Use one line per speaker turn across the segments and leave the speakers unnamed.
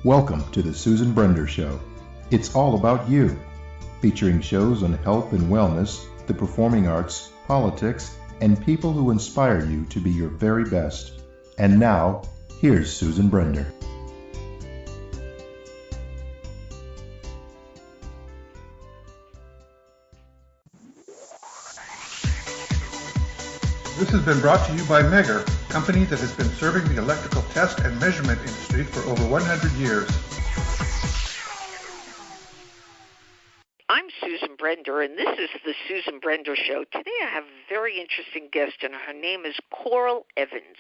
Welcome to the Susan Brender Show. It's all about you, featuring shows on health and wellness, the performing arts, politics, and people who inspire you to be your very best. And now, here's Susan Brender.
This has been brought to you by Megger, a company that has been serving the electrical test and measurement industry for over 100 years.
I'm Susan Brender, and this is the Susan Brender Show. Today I have a very interesting guest, and her name is Coral Evans.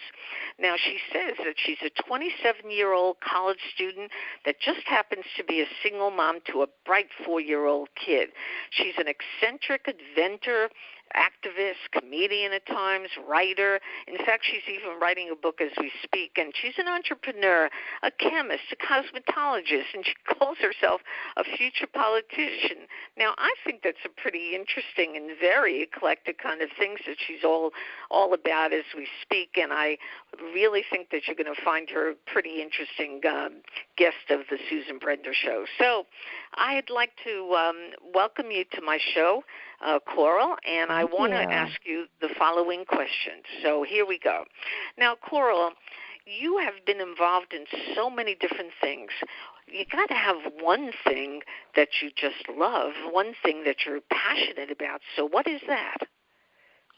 Now, she says that she's a 27-year-old college student that just happens to be a single mom to a bright 4-year-old kid. She's an eccentric inventor, activist, comedian at times, writer. In fact, she's even writing a book as we speak, and she's an entrepreneur, a chemist, a cosmetologist, and she calls herself a future politician. Now, I think that's a pretty interesting and very eclectic kind of things that she's all about as we speak, and I really think that you're going to find her a pretty interesting guest of the Susan Brender Show. So I'd like to welcome you to my show, Coral, and I want to ask you the following questions. So here we go. Now, Coral, you have been involved in so many different things. You got to have one thing that you just love, one thing that you're passionate about. So what is that?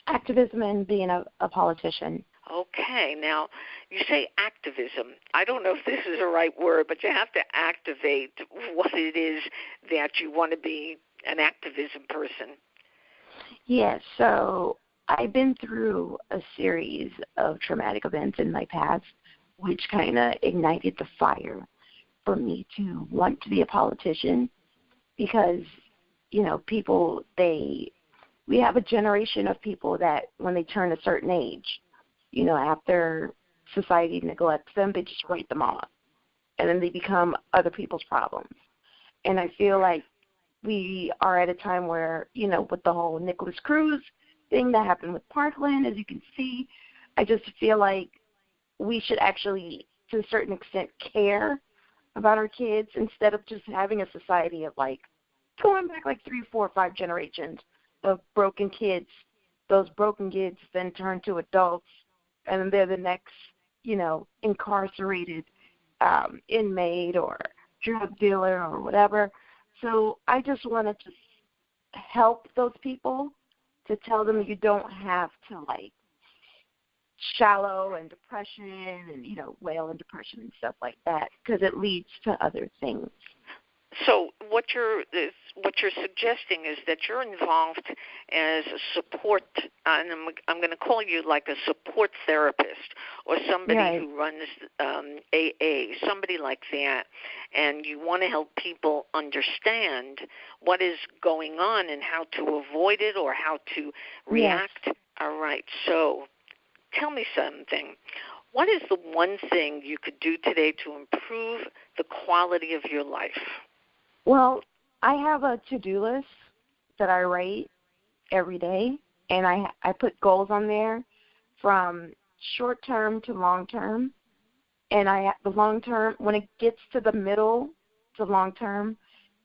Activism and being a politician.
Okay. Now, you say activism. I don't know if this is the right word, but you have to activate what it is that you want to be an activism person.
Yes, so I've been through a series of traumatic events in my past, which kind of ignited the fire for me to want to be a politician because, you know, people, we have a generation of people that when they turn a certain age, you know, after society neglects them, they just write them off, and then they become other people's problems. And I feel like we are at a time where, you know, with the whole Nicholas Cruz thing that happened with Parkland, as you can see, I just feel like we should actually, to a certain extent, care about our kids instead of just having a society of, like, going back like 3, 4, 5 generations of broken kids. Those broken kids then turn to adults, and then they're the next, you know, incarcerated inmate or drug dealer or whatever. So I just want to just help those people to tell them you don't have to, like, shallow and depression and, you know, wail and depression and stuff like that because it leads to other things.
So what you're suggesting is that you're involved as a support, and I'm going to call you like a support therapist or somebody who runs AA, somebody like that, and you want to help people understand what is going on and how to avoid it or how to react. Yes. All right. So tell me something. What is the one thing you could do today to improve the quality of your life?
Well, I have a to-do list that I write every day, and I put goals on there from short-term to long-term. And the long-term, when it gets to the middle to long-term,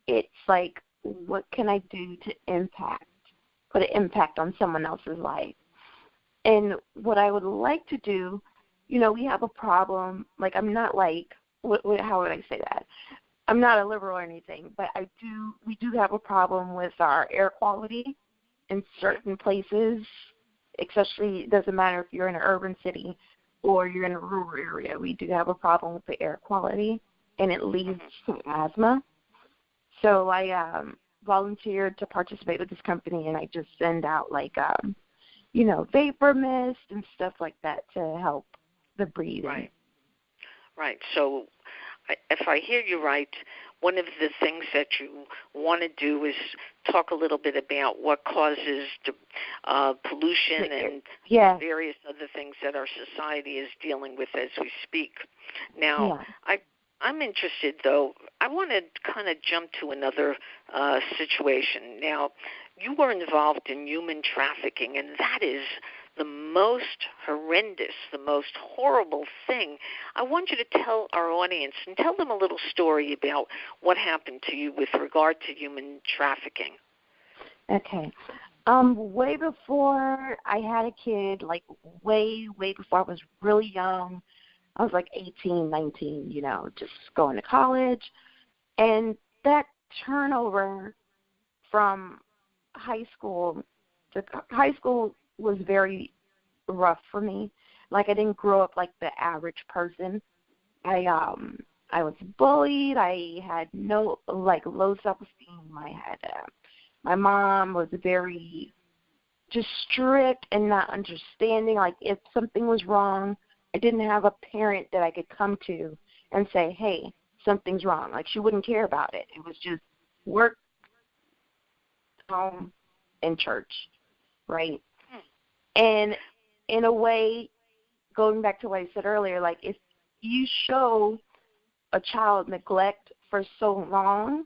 it's like, what can I do to put an impact on someone else's life? And what I would like to do, you know, we have a problem. Like, I'm not like, how would I say that? I'm not a liberal or anything, but we do have a problem with our air quality in certain places, especially, it doesn't matter if you're in an urban city or you're in a rural area. We do have a problem with the air quality, and it leads to asthma. So I volunteered to participate with this company, and I just send out, like, you know, vapor mist and stuff like that to help the breathing.
Right. So if I hear you right, one of the things that you want to do is talk a little bit about what causes pollution and various other things that our society is dealing with as we speak. Now, I'm interested, though. I want to kind of jump to another situation. Now, you were involved in human trafficking, and that is the most horrendous, the most horrible thing, I want you to tell our audience and tell them a little story about what happened to you with regard to human trafficking.
Okay. Way before I had a kid, like way before I was really young, I was like 18, 19, just going to college. And that turnover from high school was very rough for me. Like, I didn't grow up like the average person. I was bullied. I had low self-esteem. My mom was very just strict and not understanding. Like, if something was wrong, I didn't have a parent that I could come to and say, hey, something's wrong. Like, she wouldn't care about it. It was just work, home, and church, right? And in a way, going back to what I said earlier, like, if you show a child neglect for so long,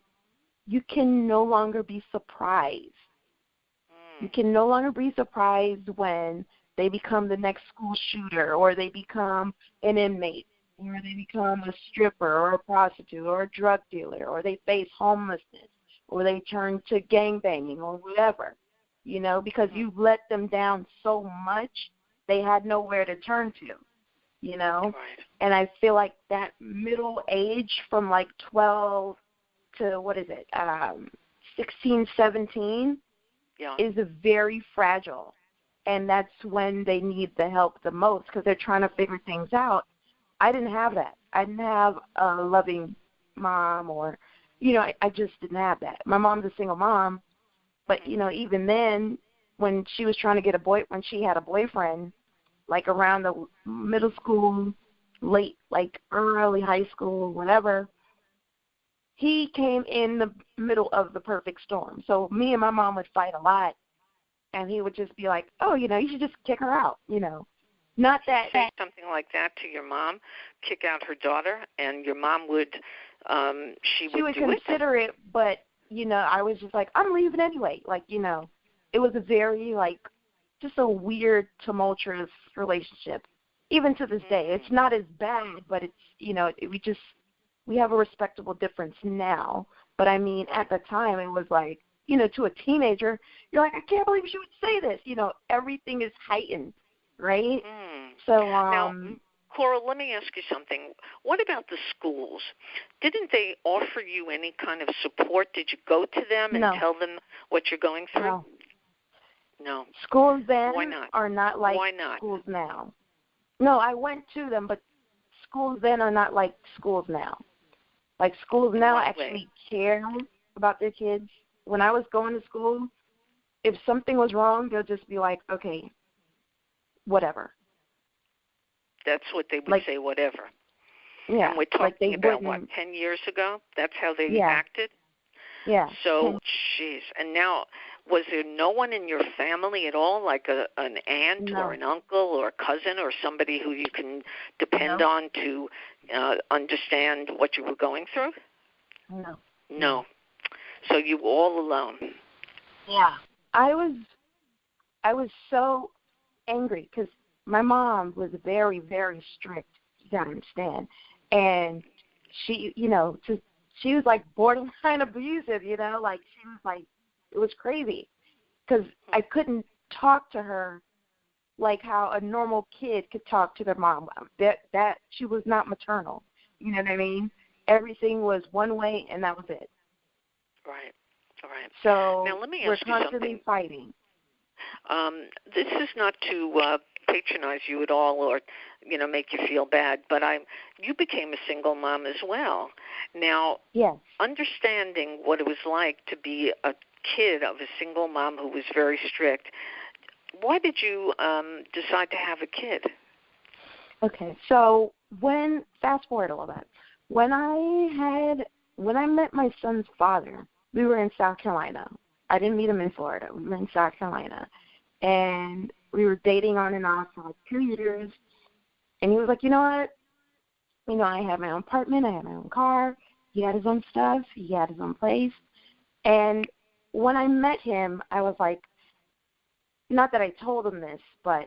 you can no longer be surprised. You can no longer be surprised when they become the next school shooter, or they become an inmate, or they become a stripper or a prostitute or a drug dealer, or they face homelessness, or they turn to gangbanging or whatever, because you let them down so much, they had nowhere to turn to,
Right.
And I feel like that middle age from like 12 to 16, 17 is very fragile, and that's when they need the help the most because they're trying to figure things out. I didn't have that. I didn't have a loving mom, or I just didn't have that. My mom's a single mom, but even then, when she was trying to get when she had a boyfriend, like around the middle school, late, like early high school, whatever, he came in the middle of the perfect storm. So me and my mom would fight a lot, and he would just be like, oh, you should just kick her out, Not that.
Say something like that to your mom, kick out her daughter, and your mom would, she would do
consider it, but, I was just like, I'm leaving anyway. Like, it was a very, like, just a weird, tumultuous relationship. Even to this day, it's not as bad, but it's, we have a respectable difference now. But, I mean, at the time, it was like, to a teenager, you're like, I can't believe she would say this. Everything is heightened, right? So,
now, Coral, let me ask you something. What about the schools? Didn't they offer you any kind of support? Did you go to them and tell them what you're going through? No.
Schools then
Why not?
Are not like schools now. No, I went to them, but schools then are not like schools now. Like, schools now actually care about their kids. When I was going to school, if something was wrong, they'll just be like, okay, whatever.
That's what they would say, whatever.
Yeah.
And we're talking about, 10 years ago? That's how they acted?
Yeah.
So, jeez. And now, was there no one in your family at all, like an aunt or an uncle or a cousin or somebody who you can depend on to understand what you were going through? No. So you were all alone.
Yeah. I was so angry because my mom was very, very strict, you got to understand. And she, she was like borderline abusive, like she was like, it was crazy because I couldn't talk to her like how a normal kid could talk to their mom. That she was not maternal. You know what I mean? Everything was one way, and that was it.
Right. All right.
So
now let me ask
we're
you
constantly fighting.
This is not to patronize you at all or, make you feel bad, but you became a single mom as well. Now, understanding what it was like to be a kid of a single mom who was very strict, why did you decide to have a kid?
Okay, so fast forward a little bit. When I met my son's father, we were in South Carolina. I didn't meet him in Florida. We were in South Carolina. And we were dating on and off for like 2 years. And he was like, you know what? I have my own apartment. I have my own car. He had his own stuff. He had his own place. And when I met him, I was like, not that I told him this, but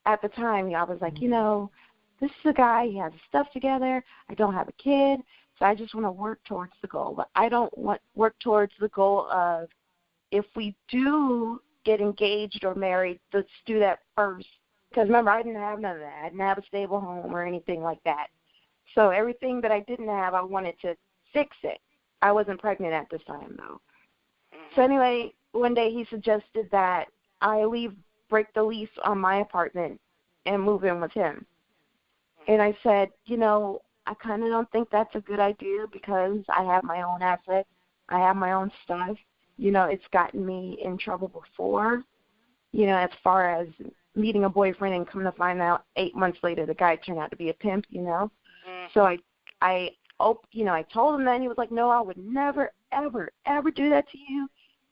at the time, I was like, this is a guy, he has his stuff together, I don't have a kid, so I just want to work towards the goal. But I don't work towards the goal of, if we do get engaged or married, let's do that first. Because remember, I didn't have none of that. I didn't have a stable home or anything like that. So everything that I didn't have, I wanted to fix it. I wasn't pregnant at this time, though. So anyway, one day he suggested that I break the lease on my apartment and move in with him. And I said, I kind of don't think that's a good idea because I have my own assets. I have my own stuff. It's gotten me in trouble before, as far as meeting a boyfriend and come to find out 8 months later the guy turned out to be a pimp, So I told him that, and he was like, no, I would never, ever, ever do that to you.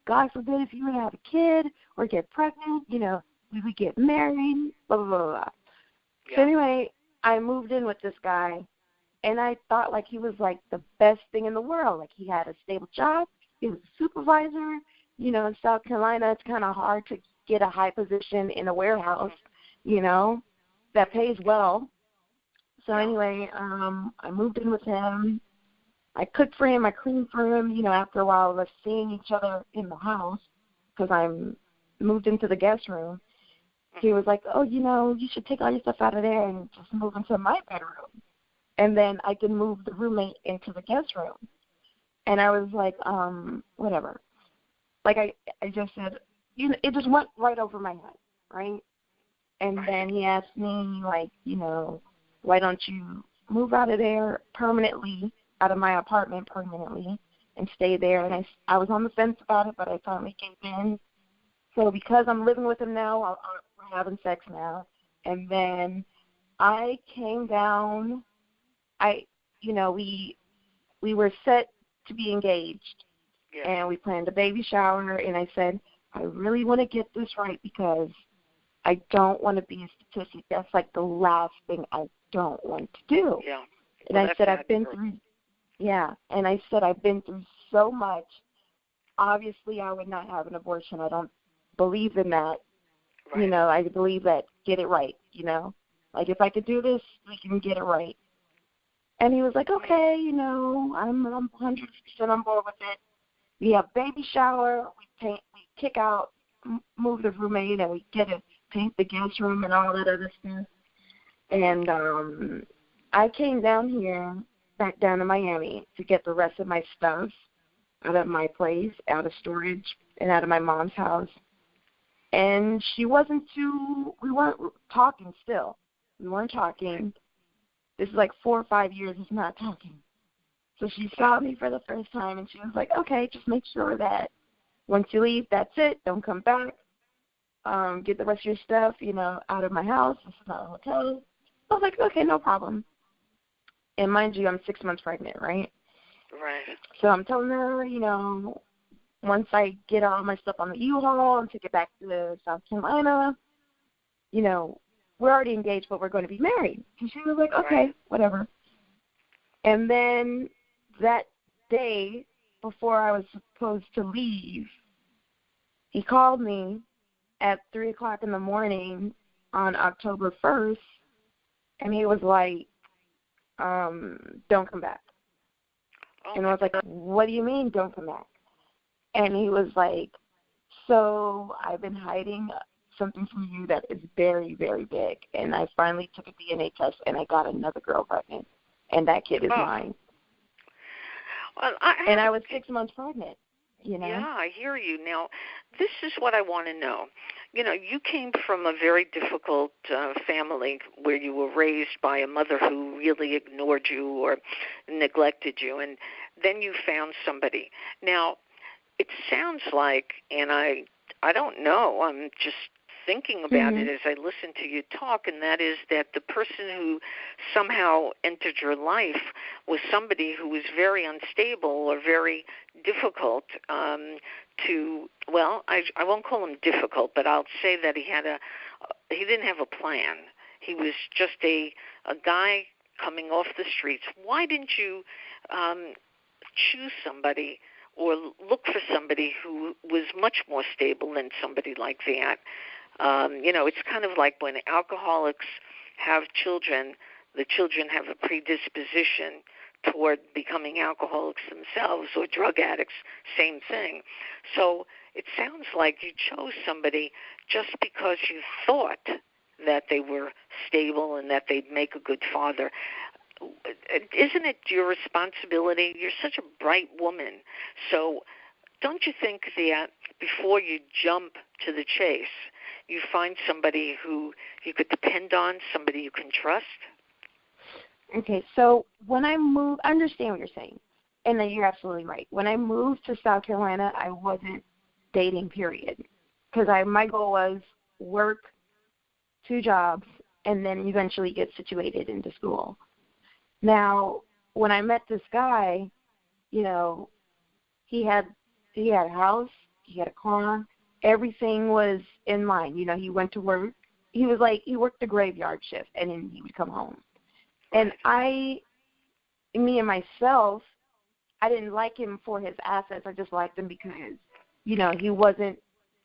God forbid if you were to have a kid or get pregnant, we would get married, blah, blah, blah, blah. Yeah. So anyway, I moved in with this guy, and I thought, he was, the best thing in the world. He had a stable job. He was a supervisor. In South Carolina, it's kind of hard to get a high position in a warehouse, that pays well. So anyway, I moved in with him. I cooked for him. I cleaned for him. After a while of us seeing each other in the house, because I moved into the guest room, he was like, oh, you should take all your stuff out of there and just move into my bedroom. And then I could move the roommate into the guest room. And I was like, whatever. I just said, it just went right over my head, right? And then he asked me, why don't you move out of there permanently, out of my apartment permanently, and stay there? And I was on the fence about it, but I finally gave in. So because I'm living with him now, we're having sex now. And then I came down. We were set to be engaged, and we planned a baby shower. And I said, I really want to get this right because I don't want to be a statistic. That's the last thing I don't want to do.
Yeah.
And I said, I've been through so much. Obviously, I would not have an abortion. I don't believe in that. Right. I believe that get it right, if I could do this, we can get it right. And he was like, okay, I'm 100% on board with it. We have baby shower, we kick out, move the roommate, and we get to paint the guest room and all that other stuff. And I came back down to Miami to get the rest of my stuff out of my place, out of storage, and out of my mom's house. And we weren't talking still. We weren't talking. This is 4 or 5 years of not talking. So she saw me for the first time, and she was like, okay, just make sure that once you leave, that's it. Don't come back. Get the rest of your stuff, out of my house. This is not a hotel. I was like, okay, no problem. And mind you, I'm 6 months pregnant, right?
Right.
So I'm telling her, once I get all my stuff on the U-Haul and take it back to South Carolina, we're already engaged, but we're going to be married. And she was like, okay, whatever. And then that day, before I was supposed to leave, he called me at 3 o'clock in the morning on October 1st, and he was like, don't come back. And I was like, what do you mean, don't come back? And he was like, so I've been hiding something from you that is very, very big. And I finally took a DNA test, and I got another girl pregnant. And that kid is mine.
Well,
I was 6 months pregnant,
Yeah, I hear you. Now, this is what I want to know. You came from a very difficult family where you were raised by a mother who really ignored you or neglected you, and then you found somebody. Now, it sounds like, and I don't know, I'm just thinking about it as I listen to you talk, and that is that the person who somehow entered your life was somebody who was very unstable or very difficult I won't call him difficult, but I'll say that he didn't have a plan. He was just a guy coming off the streets. Why didn't you choose somebody or look for somebody who was much more stable than somebody like that? It's kind of like when alcoholics have children, the children have a predisposition toward becoming alcoholics themselves, or drug addicts, same thing. So it sounds like you chose somebody just because you thought that they were stable and that they'd make a good father. Isn't it your responsibility? You're such a bright woman. So don't you think that before you jump to the chase, you find somebody who you could depend on, somebody you can trust?
Okay, so when I moved, I understand what you're saying, and then you're absolutely right. When I moved to South Carolina, I wasn't dating, period, because my goal was work, 2 jobs, and then eventually get situated into school. Now, when I met this guy, he had a house, he had a car, everything was in line. He went to work. He worked the graveyard shift, and then he would come home. And me and myself, I didn't like him for his assets. I just liked him because, he wasn't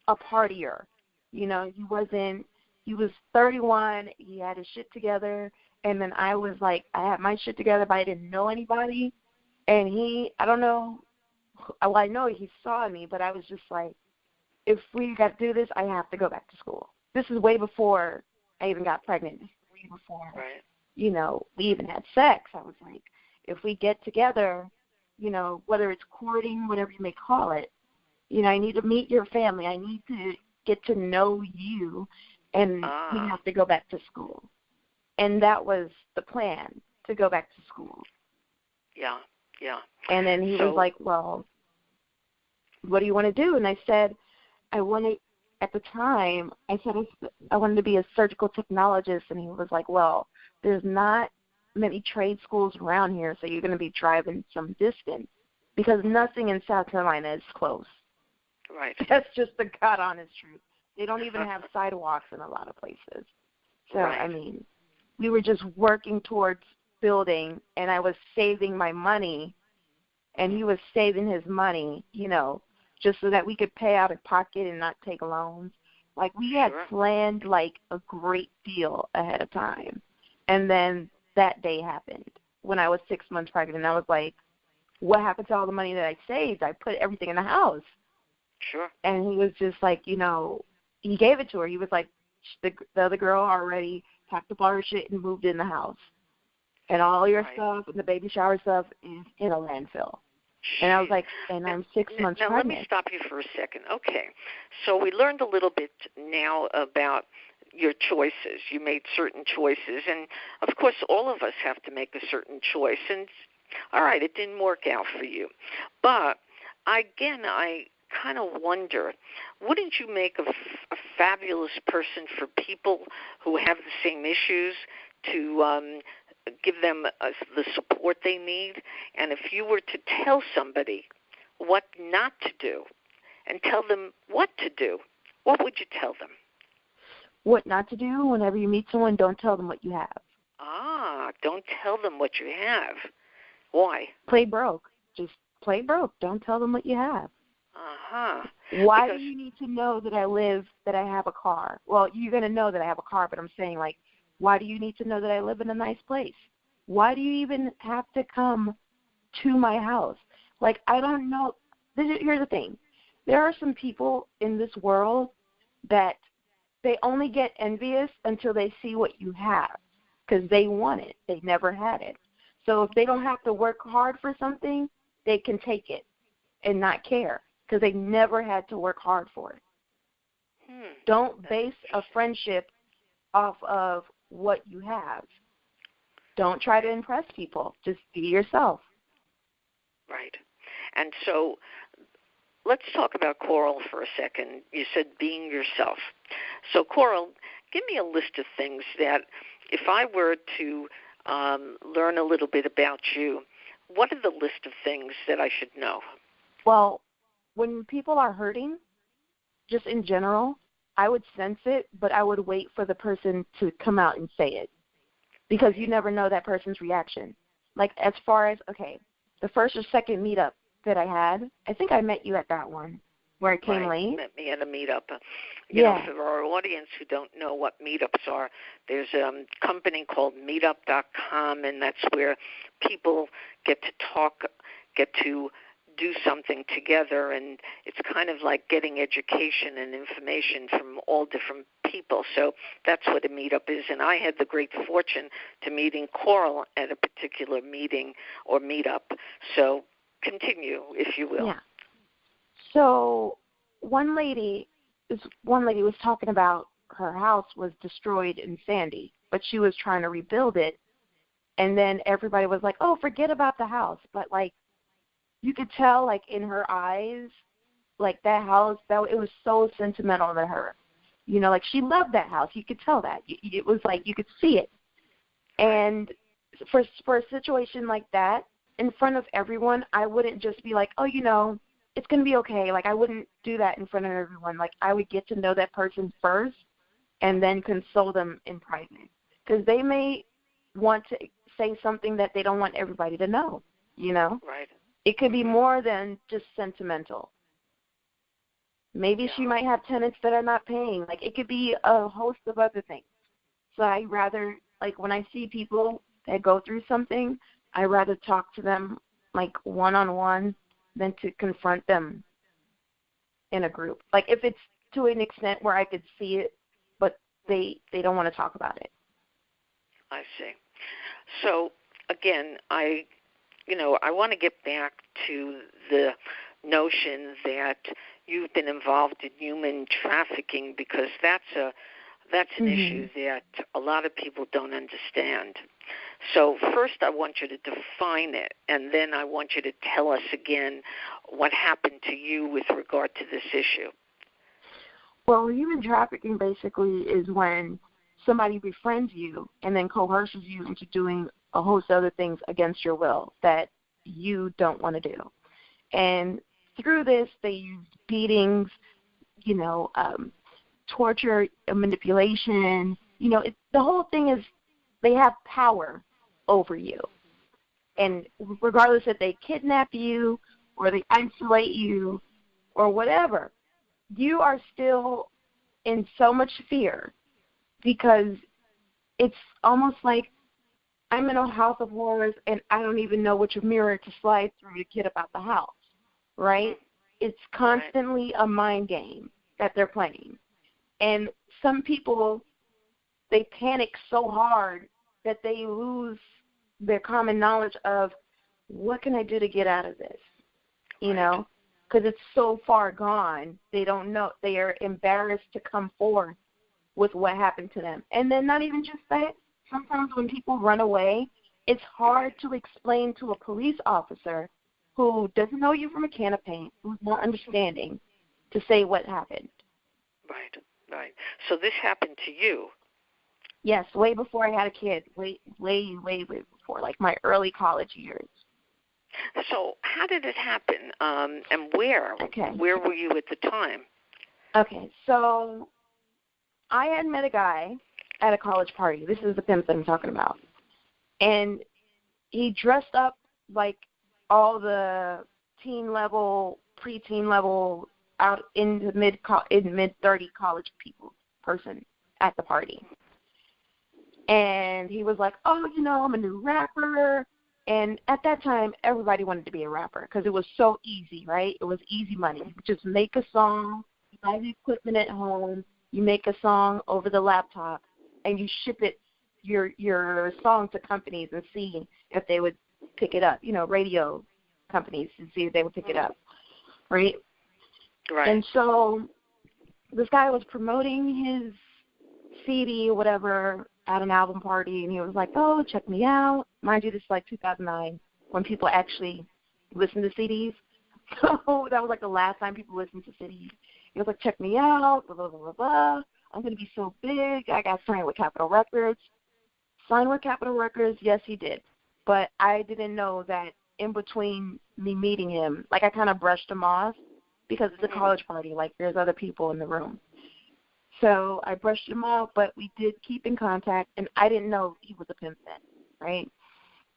a partier. He was 31, he had his shit together, and then I was like, I had my shit together, but I didn't know anybody. And I don't know, well, I know he saw me, but I was just like, if we got to do this, I have to go back to school. This is way before I even got pregnant. Way before.
Right.
We even had sex. I was like, if we get together, whether it's courting, whatever you may call it, I need to meet your family. I need to get to know you, and we have to go back to school. And that was the plan, to go back to school.
Yeah, yeah.
And then he was like, well, what do you want to do? And I said, at the time, I said I wanted to be a surgical technologist, and he was like, well, there's not many trade schools around here, so you're going to be driving some distance, because nothing in South Carolina is close.
Right.
That's just the God honest truth. They don't even have sidewalks in a lot of places. So,
right.
We were just working towards building, and I was saving my money, and he was saving his money, just so that we could pay out of pocket and not take loans. Like, we had planned, a great deal ahead of time. And then that day happened when I was 6 months pregnant. And I was like, what happened to all the money that I saved? I put everything in the house.
Sure.
And he was just like, he gave it to her. He was like, the other girl already packed up all her shit and moved in the house. And all your stuff and the baby shower stuff is in a landfill. And I was like, and I'm 6 months
pregnant. Now, let me stop you for a second. Okay. So we learned a little bit now about your choices. You made certain choices. And, of course, all of us have to make a certain choice. And, all right, it didn't work out for you. But, I kind of wonder, wouldn't you make a fabulous person for people who have the same issues, to give them the support they need? And if you were to tell somebody what not to do and tell them what to do, what would you tell them?
What not to do? Whenever you meet someone, don't tell them what you have.
Don't tell them what you have. Why?
Play broke. Just play broke. Don't tell them what you have. Why do you need to know that I have a car? Well, you're going to know that I have a car, but I'm saying, why do you need to know that I live in a nice place? Why do you even have to come to my house? I don't know. Here's the thing. There are some people in this world that they only get envious until they see what you have, because they want it. They never had it. So if they don't have to work hard for something, they can take it and not care, because they never had to work hard for it. Don't base a friendship off of what you have. Don't try to impress people. Just be yourself.
Right. And so let's talk about Coral for a second. You said being yourself. So, Coral, give me a list of things that if I were to learn a little bit about you, what are the list of things that I should know?
Well, when people are hurting, just in general, I would sense it, but I would wait for the person to come out and say it, because you never know that person's reaction. As far as, the first or second meetup that I had, I think I met you at that one. where I came late.
Met me at a meetup. You know, for our audience who don't know what meetups are, there's a company called meetup.com, and that's where people get to talk, get to do something together, and it's kind of like getting education and information from all different people. So that's what a meetup is, and I had the great fortune to meeting Coral at a particular meeting or meetup. So continue, if you will.
Yeah. So one lady was talking about her house was destroyed in Sandy, but she was trying to rebuild it, and then everybody was like, oh, forget about the house. But, like, you could tell, like, in her eyes, like, that house, it was so sentimental to her. You know, like, she loved that house. You could tell that. It was like you could see it. And for a situation like that, in front of everyone, I wouldn't just be like, oh, you know, it's going to be okay. Like, I wouldn't do that in front of everyone. Like, I would get to know that person first and then console them in private. Because they may want to say something that they don't want everybody to know, you know?
Right.
It could be more than just sentimental. Maybe she might have tenants that are not paying. Like, it could be a host of other things. So I rather, like, when I see people that go through something, I rather talk to them, like, one-on-one than to confront them in a group. Like, if it's to an extent where I could see it, but they don't want to talk about it.
I see. So, again, I want to get back to the notion that you've been involved in human trafficking, because that's an issue that a lot of people don't understand. So first I want you to define it, and then I want you to tell us again what happened to you with regard to this issue.
Well, human trafficking basically is when somebody befriends you and then coerces you into doing a host of other things against your will that you don't want to do. And through this, they use beatings, torture, manipulation. The whole thing is they have power over you. And regardless if they kidnap you or they isolate you or whatever, you are still in so much fear, because it's almost like I'm in a house of horrors and I don't even know which mirror to slide through to get about the house, right? It's constantly a mind game that they're playing. And some people, they panic so hard that they lose their common knowledge of what can I do to get out of this, because it's so far gone. They don't know. They are embarrassed to come forth with what happened to them. And then not even just that, sometimes when people run away, it's hard to explain to a police officer who doesn't know you from a can of paint, who's not understanding, to say what happened.
Right. So this happened to you?
Yes, way before I had a kid, way before, like my early college years.
So how did it happen, and where?
Okay.
Where were you at the time?
Okay, so I had met a guy at a college party. This is the pimp that I'm talking about. And he dressed up like all the teen level, preteen level, out in the mid-30 college person at the party. And he was like, oh, I'm a new rapper. And at that time, everybody wanted to be a rapper because it was so easy, right? It was easy money. You could just make a song, you buy the equipment at home, you make a song over the laptop, and you ship it, your song to companies and see if they would pick it up, radio companies, to see if they would pick it up, right?
Right.
And so this guy was promoting his CD or whatever at an album party, and he was like, oh, check me out. Mind you, this is like 2009 when people actually listened to CDs. So that was like the last time people listened to CDs. He was like, check me out, blah, blah, blah, blah, blah. I'm going to be so big. I got signed with Capitol Records. Signed with Capitol Records, yes, he did. But I didn't know that in between me meeting him, like I kind of brushed him off because it's a college party. Like there's other people in the room. So I brushed him off, but we did keep in contact, and I didn't know he was a pimp then, right?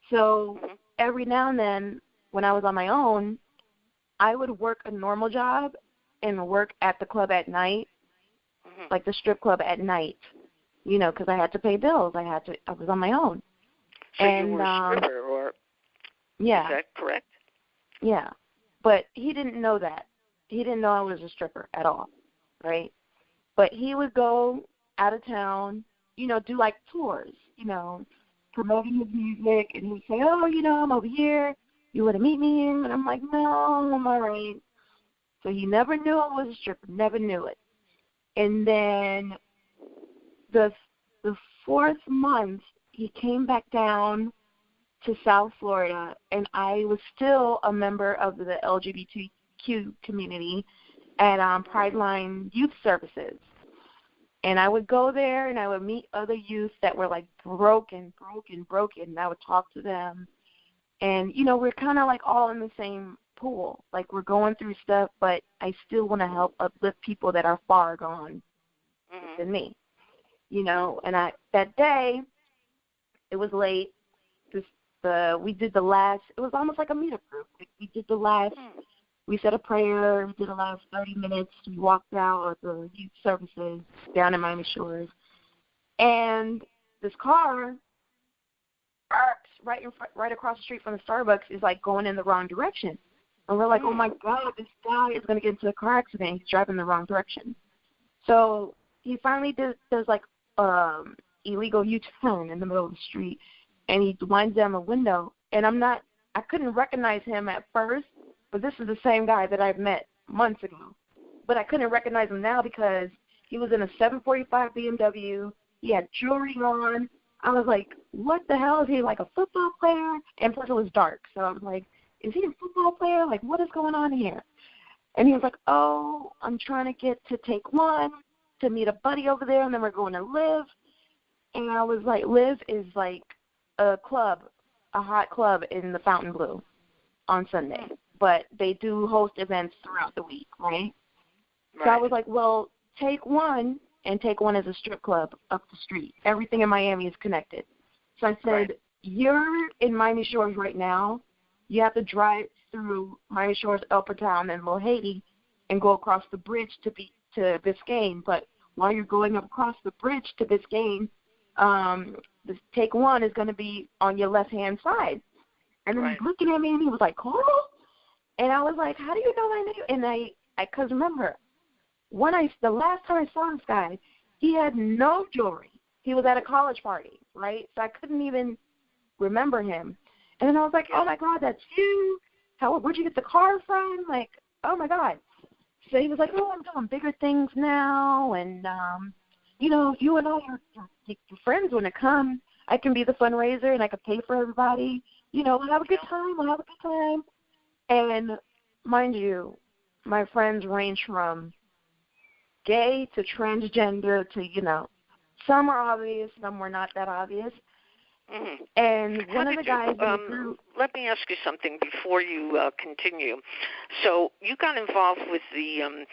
So every now and then when I was on my own, I would work a normal job and work at the club at night, like the strip club at night, because I had to pay bills. I was on my own.
So you were a stripper, or
yeah.
Is that correct?
Yeah. But he didn't know that. He didn't know I was a stripper at all, right? But he would go out of town, do like tours, promoting his music, and he'd say, oh, I'm over here. You want to meet me here? And I'm like, no, I'm all right. So he never knew I was a stripper, never knew it. And then the fourth month, he came back down to South Florida, and I was still a member of the LGBTQ community at Prideline Youth Services. And I would go there, and I would meet other youth that were, like, broken, and I would talk to them. And, we're kind of, like, all in the same pool. Like, we're going through stuff, but I still want to help uplift people that are far gone than me, And that day, it was late. We did the last, it was almost like a meetup group. We did the last, we said a prayer, we did the last 30 minutes. We walked out of the youth services down in Miami Shores. And this car right across the street from the Starbucks is like going in the wrong direction. And we're like, oh my God, this guy is going to get into a car accident. He's driving in the wrong direction. So he finally does like illegal U-turn in the middle of the street. And he winds down the window, and I couldn't recognize him at first, but this is the same guy that I've met months ago. But I couldn't recognize him now because he was in a 745 BMW. He had jewelry on. I was like, what the hell? Is he like a football player? And plus it was dark, so I was like, is he a football player? Like, what is going on here? And he was like, oh, I'm trying to get to Take One to meet a buddy over there, and then we're going to Live. And I was like, Live is like a hot club in the Fontainebleau on Sunday. But they do host events throughout the week, right? So I was like, well, Take One, and Take One is a strip club up the street. Everything in Miami is connected. So I said, you're in Miami Shores right now. You have to drive through Miami Shores, Upper Town, and Little Haiti and go across the bridge to Biscayne. But while you're going across the bridge to Biscayne, this Take One is going to be on your left-hand side. And then he's looking at me, and he was like, Carl? And I was like, how do you know my name? And because remember, the last time I saw this guy, he had no jewelry. He was at a college party, right? So I couldn't even remember him. And then I was like, oh, my God, that's you. Where'd you get the car from? Like, oh, my God. So he was like, oh, I'm doing bigger things now. And, if you and all your friends want to come, I can be the fundraiser and I can pay for everybody. We'll have a good time. And mind you, my friends range from gay to transgender to, some are obvious, some were not that obvious.
Mm-hmm.
And one of the guys in the group...
Let me ask you something before you continue. So you got involved with the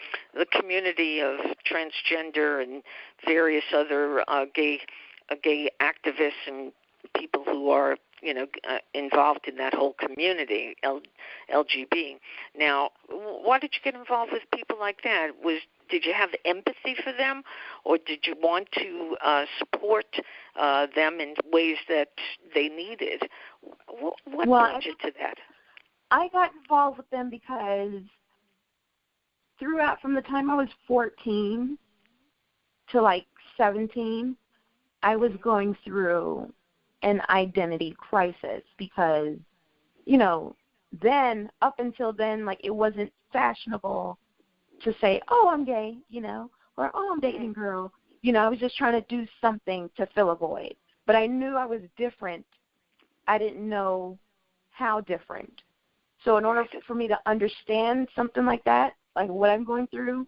community of transgender and various other gay activists and people who are involved in that whole community, LGB. Now, why did you get involved with people like that? Did you have empathy for them, or did you want to support them in ways that they needed? What brought you to that?
I got involved with them because from the time I was 14 to like 17, I was going through an identity crisis because, then, up until then, like, it wasn't fashionable to say, oh, I'm gay, or oh, I'm dating a girl. I was just trying to do something to fill a void. But I knew I was different. I didn't know how different. So in order for me to understand something like that, like what I'm going through,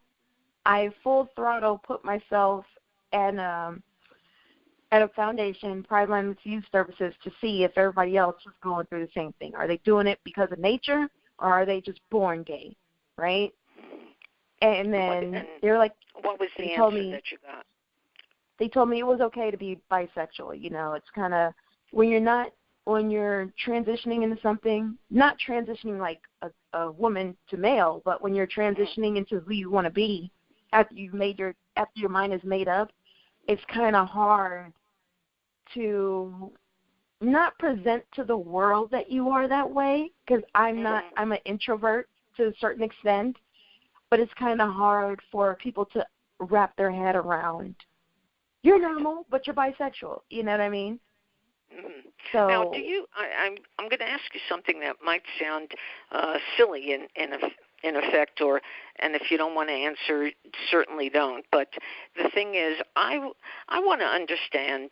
I full throttle put myself at a foundation, Prideline Youth Services, to see if everybody else was going through the same thing. Are they doing it because of nature, or are they just born gay, right? And then they were like,
what was the answer that you got?
They told me it was okay to be bisexual. It's kind of, when you're not when you're transitioning into something, not transitioning like a woman to male, but when you're transitioning into who you want to be after your mind is made up, it's kind of hard to not present to the world that you are that way, because I'm an introvert to a certain extent, but it's kind of hard for people to wrap their head around. You're normal, but you're bisexual. You know what I mean?
Mm-hmm.
So
now, I'm going to ask you something that might sound silly in effect, and if you don't want to answer, certainly don't. But the thing is, I want to understand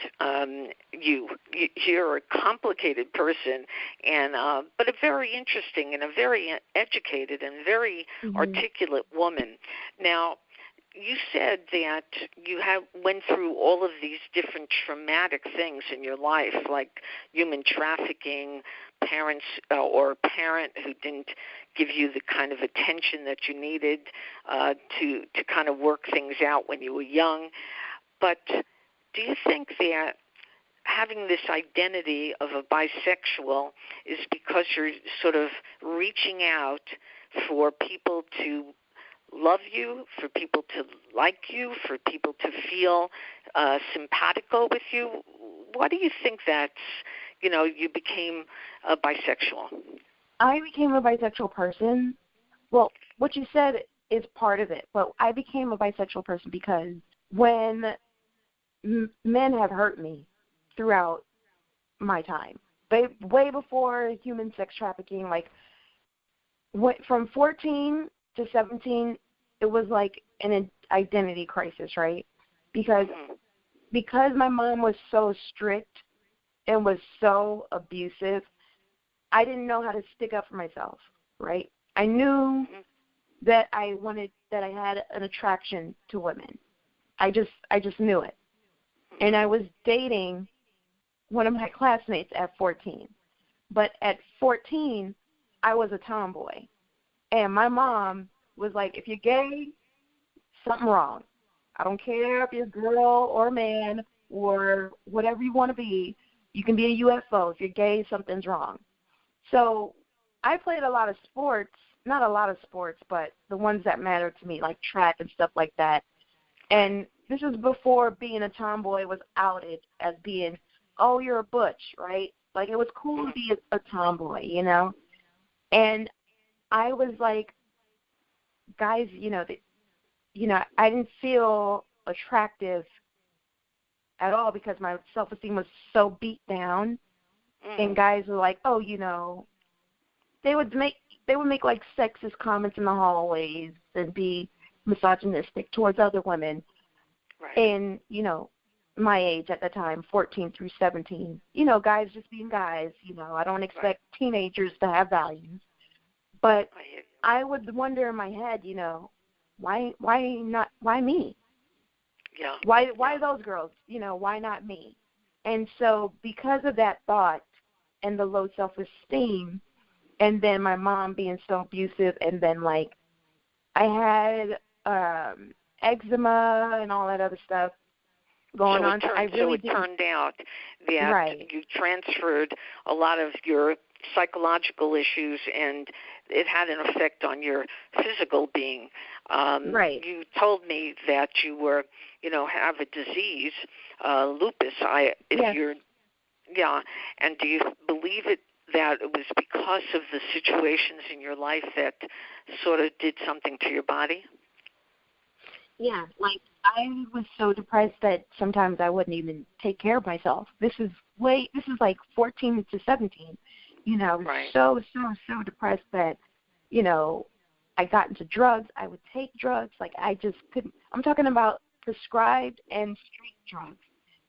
you. You're a complicated person, and but a very interesting and a very educated and very articulate woman. Now, you said that you went through all of these different traumatic things in your life, like human trafficking, parents or a parent who didn't give you the kind of attention that you needed to kind of work things out when you were young. But do you think that having this identity of a bisexual is because you're sort of reaching out for people to love you, for people to like you, for people to feel simpatico with you? Why do you think that's, you became a bisexual?
I became a bisexual person. Well, what you said is part of it, but I became a bisexual person because when men have hurt me throughout my time, way before human sex trafficking, like from 14 to 17, it was like an identity crisis, right? Because my mom was so strict and was so abusive, I didn't know how to stick up for myself, right? I knew that I had an attraction to women. I just knew it. And I was dating one of my classmates at 14. But at 14, I was a tomboy. And my mom was like, if you're gay, something wrong. I don't care if you're a girl or a man or whatever you want to be. You can be a UFO. If you're gay, something's wrong. So I played a lot of sports, not a lot of sports, but the ones that mattered to me, like track and stuff like that. And this was before being a tomboy was outed as being, oh, you're a butch, right? Like, it was cool to be a tomboy, And I was like, guys, I didn't feel attractive at all because my self-esteem was so beat down. And guys were like, oh, they would make like sexist comments in the hallways and be misogynistic towards other women.
Right.
And, my age at the time, 14 through 17, guys just being guys, I don't expect teenagers to have values. But I would wonder in my head, why me?
Yeah.
Why those girls? Why not me? And so because of that thought and the low self-esteem, and then my mom being so abusive, and then like I had eczema and all that other stuff going on.
So it turned out that you transferred a lot of your psychological issues, and it had an effect on your physical being. You told me that you were, have a disease, lupus. And do you believe that it was because of the situations in your life that sort of did something to your body?
Yeah, like I was so depressed that sometimes I wouldn't even take care of myself. This is like 14 to 17. I was so depressed that, I got into drugs. I would take drugs. Like I just couldn't. I'm talking about prescribed and street drugs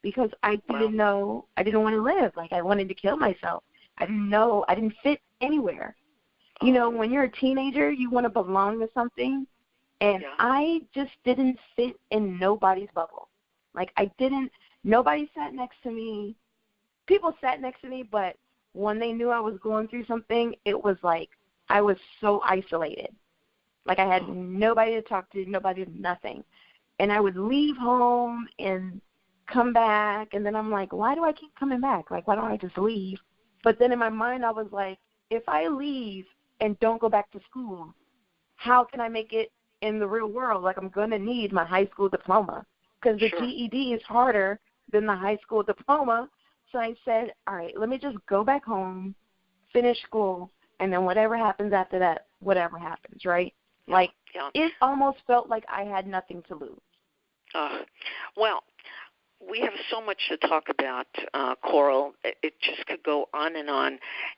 because I didn't know. I didn't want to live. Like I wanted to kill myself. I didn't know. I didn't fit anywhere. When you're a teenager, you want to belong to something. And I just didn't fit in nobody's bubble. Like nobody sat next to me. People sat next to me, but when they knew I was going through something, it was like I was so isolated. Like I had nobody to talk to, nothing. And I would leave home and come back, and then I'm like, why do I keep coming back? Like, why don't I just leave? But then in my mind, I was like, if I leave and don't go back to school, how can I make it in the real world? Like, I'm going to need my high school diploma because the GED is harder than the high school diploma. So I said, all right, let me just go back home, finish school, and then whatever happens after that, whatever happens, right? Like, it almost felt like I had nothing to lose.
Well, we have so much to talk about, Coral. It just could go on.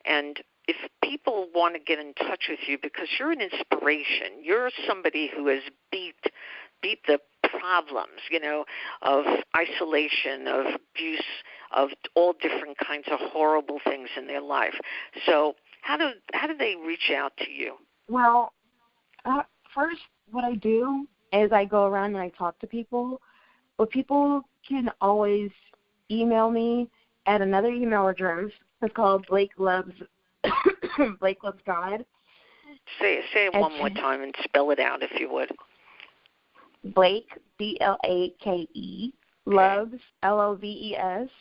And if people want to get in touch with you, because you're an inspiration, you're somebody who has beat the problems, of isolation, of abuse, of all different kinds of horrible things in their life. So how do they reach out to you?
Well, first, what I do is I go around and I talk to people. But people can always email me at another email address. It's called Blake Loves God.
Say it one more time and spell it out if you would.
Blake, Blake, Loves, Loves,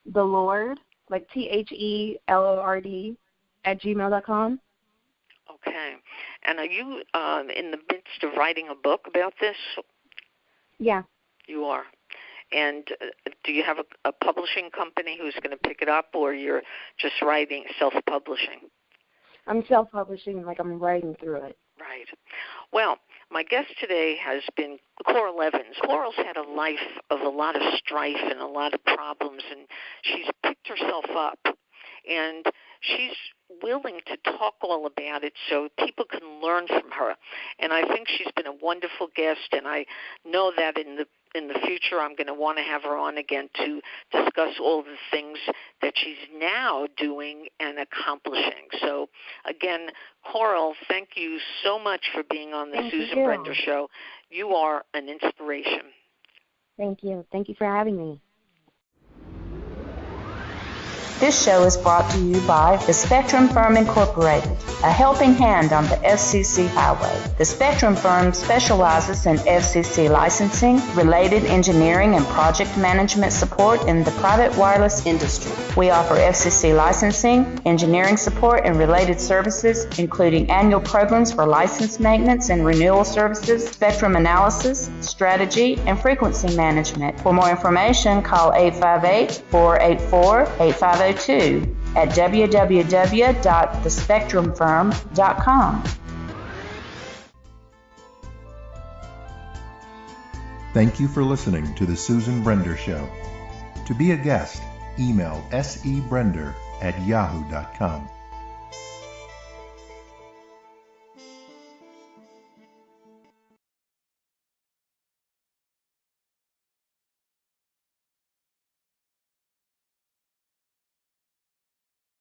the Lord, like TheLord @gmail.com.
Okay. And are you in the midst of writing a book about this?
Yeah.
You are. And do you have a publishing company who's going to pick it up, or you're just writing, self-publishing?
I'm self-publishing, like I'm writing through it.
Right. Well, my guest today has been Coral Evans. Coral's had a life of a lot of strife and a lot of problems, and she's picked herself up. And she's willing to talk all about it so people can learn from her. And I think she's been a wonderful guest, and I know that in the future I'm going to want to have her on again to discuss all the things that she's now doing and accomplishing. So, again, Coral, thank you so much for being on the Susan Brender Show. You are an inspiration.
Thank you. Thank you for having me.
This show is brought to you by the Spectrum Firm Incorporated, a helping hand on the FCC highway. The Spectrum Firm specializes in FCC licensing, related engineering, and project management support in the private wireless industry. We offer FCC licensing, engineering support, and related services, including annual programs for license maintenance and renewal services, spectrum analysis, strategy, and frequency management. For more information, call 858-484-8502 at www.thespectrumfirm.com.
Thank you for listening to The Susan Brender Show. To be a guest, email sebrender@yahoo.com.